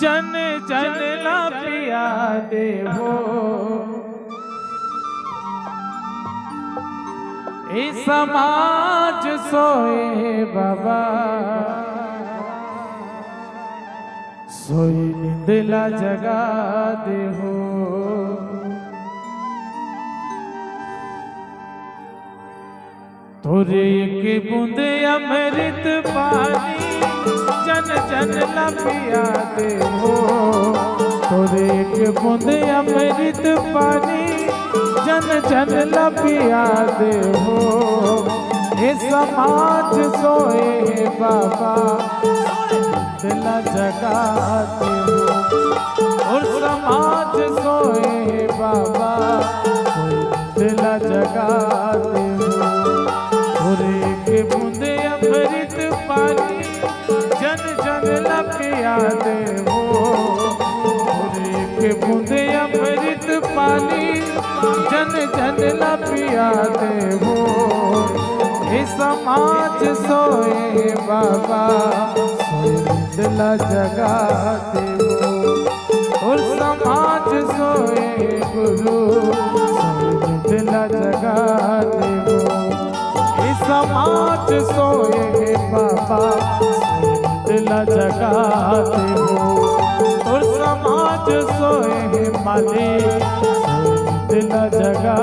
जन जन ला पिया दे हो ए समाज सोए बाबा सोई निंदला जगा दे हो तोरे के बूंदे अमृत पानी जन जन ला पिया दे हो तोरे के बूंदे अमृत पानी जन जन ला पिया दे हो ये समाज सोए बाबा दिला जगाते हो और समाज सोए बाबा दिला जगाते हो तोरे के बूंदे अमृत पानी जन जन ला पिया दे हो तोरे के बूंदे अमृत पानी जन जन ला पिया दे हो ये समाज सोए बाबा सोए दिला जगाते हो और समाज सोए गुरु सोए दिला जगाते हो ये समाज सोए बाबा दिला जगाते हो और समाज सोए माली दिला जगा